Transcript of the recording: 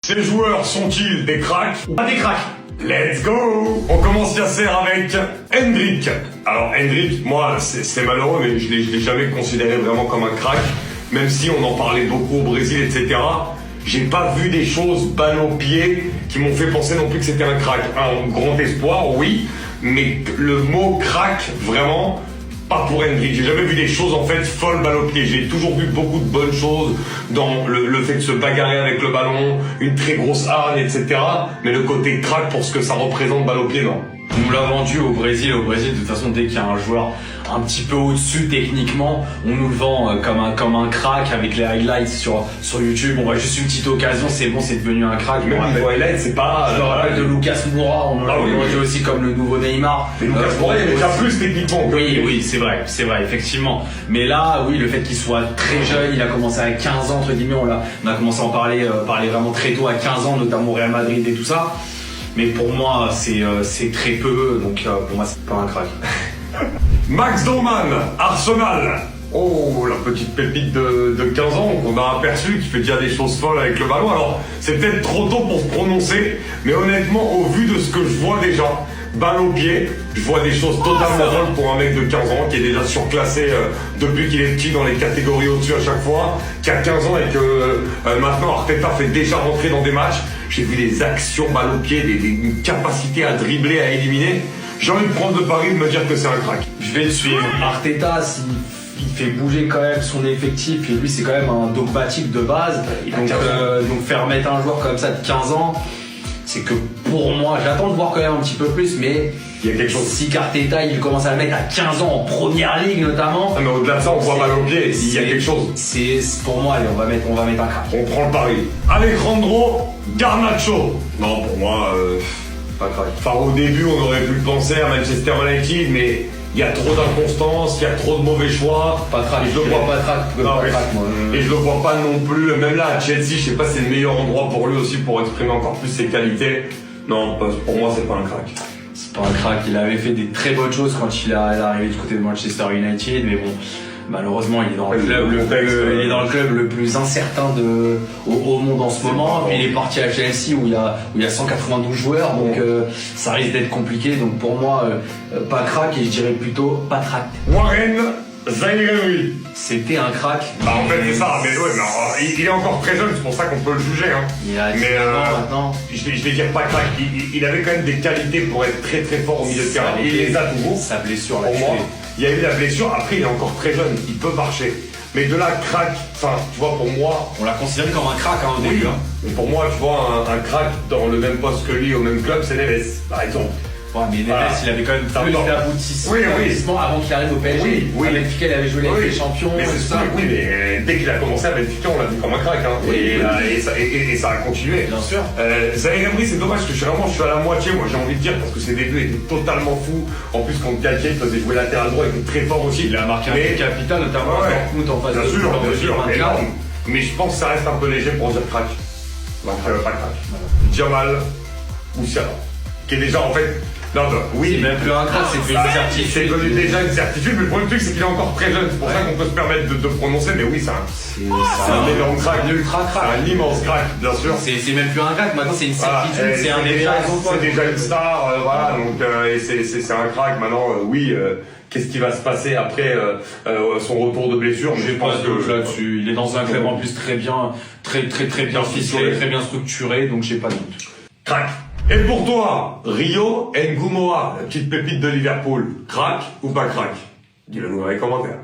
Ces joueurs sont-ils des cracks ou pas des cracks? Let's go! On commence Yasser avec Hendrick. Alors Hendrick, moi, c'est malheureux, mais je l'ai jamais considéré vraiment comme un crack. Même si on en parlait beaucoup au Brésil, etc. J'ai pas vu des choses balle au pied qui m'ont fait penser non plus que c'était un crack. Un grand espoir, oui, mais le mot crack, vraiment, pas pour Hendrick. J'ai jamais vu des choses en fait folles balle au pied. J'ai toujours vu beaucoup de bonnes choses dans le fait de se bagarrer avec le ballon, une très grosse hargne, etc. Mais le côté crack pour ce que ça représente balle au pied, non. On nous l'a vendu au Brésil. Au Brésil, de toute façon, dès qu'il y a un joueur un petit peu au-dessus techniquement, on nous le vend comme un crack avec les highlights sur YouTube. On voit juste une petite occasion, c'est bon, c'est devenu un crack. Même les highlights, c'est pas... Je me rappelle de Lucas Moura, on l'a vendu aussi comme le nouveau Neymar. Mais Lucas Moura, il est déjà plus techniquement. Oui, c'est vrai, effectivement. Mais là, oui, le fait qu'il soit très jeune, il a commencé à 15 ans, entre guillemets, on a commencé à en parler vraiment très tôt, à 15 ans, notamment au Real Madrid et tout ça. Mais pour moi, c'est très peu, donc pour moi, c'est pas un crack. Max Doman, Arsenal. Oh, la petite pépite de 15 ans qu'on a aperçue, qui fait déjà des choses folles avec le ballon. Alors, c'est peut-être trop tôt pour se prononcer, mais honnêtement, au vu de ce que je vois déjà, balle au pied, je vois des choses totalement folles pour un mec de 15 ans qui est déjà surclassé depuis qu'il est petit dans les catégories au-dessus à chaque fois, qui a 15 ans et que maintenant Arteta fait déjà rentrer dans des matchs. J'ai vu des actions balle au pied, une capacité à dribbler, à éliminer. J'ai envie de prendre le pari de me dire que c'est un crack. Je vais le suivre. Arteta, il fait bouger quand même son effectif, et lui c'est quand même un dogmatique de base. Donc faire mettre un joueur comme ça de 15 ans, c'est que pour moi, j'attends de voir quand même un petit peu plus, mais il y a quelque chose. Si Arteta il commence à le mettre à 15 ans en première ligue notamment. Ah mais au-delà de ça, on voit balle au pied, il y a quelque chose. C'est pour moi, allez, on va mettre un crack. On prend le pari. Alejandro Garnacho. Non, pour moi, pas crack. Enfin, au début, on aurait pu le penser à Manchester United, mais il y a trop d'inconstance, il y a trop de mauvais choix. Pas crack. Et je le vois pas crack. Et je le vois pas non plus. Même là, à Chelsea, je sais pas, c'est le meilleur endroit pour lui aussi pour exprimer encore plus ses qualités. Non, pour moi, c'est pas un crack. C'est pas un crack. Il avait fait des très bonnes choses quand il est arrivé du côté de Manchester United, mais bon. Malheureusement, il est dans le club le plus incertain au monde en ce moment. Puis il est parti à Chelsea où il y a 192 joueurs, donc ça risque d'être compliqué. Donc pour moi, pas crack, et je dirais plutôt pas crack. Warren Zaïre-Emery. C'était un crack. Bah en fait c'est ça, mais ouais, mais il est encore très jeune, c'est pour ça qu'on peut le juger. Hein. Il a 19 ans maintenant. Je vais dire pas crack, il avait quand même des qualités pour être très très fort au milieu de terrain. Il les a toujours. Sa blessure là. Pour moi, il y a eu la blessure, après il est encore très jeune, il peut marcher. Mais de là, crack, enfin, tu vois, pour moi... On l'a considéré comme un crack au début. Mais pour moi, tu vois, un crack dans le même poste que lui, au même club, c'est Neves, par exemple. Ouais, mais Neves, il avait quand même plus d'aboutissement avant qu'il arrive au PSG. Oui. À Benfica, il avait joué les champions. Mais c'est ça, oui, mais dès qu'il a commencé à Benfica, on l'a vu comme un crack. Hein. Et ça a continué. Bien sûr. Zaïre-Emery, c'est dommage que je suis à la moitié, moi j'ai envie de dire, parce que ses débuts étaient totalement fous. En plus, contre Galtier, il faisait jouer latéral droit, il était très fort aussi. Il a marqué un but capital, notamment à Dortmund en face de Bien sûr, mais je pense que ça reste un peu léger pour dire crack. Donc, pas crack. Jamal Musiala, qui est déjà en fait... Non, oui, c'est même plus un crack, c'est une certitude. C'est devenu déjà une certitude, mais le premier truc, c'est qu'il est encore très jeune. C'est pour ça qu'on peut se permettre de prononcer, mais oui, c'est un énorme crack. Un ultra crack. Un immense crack, bien sûr. C'est même plus un crack, maintenant c'est une certitude, c'est un déjà une star, voilà, donc c'est un crack. Maintenant, oui, qu'est-ce qui va se passer après son retour de blessure? Je pense que là-dessus, il est dans un club en plus très bien ficelé, très bien structuré, donc j'ai pas de doute. Crack. Et pour toi, Rio Ngumoa, la petite pépite de Liverpool, crack ou pas crack? Dis-le nous dans les commentaires.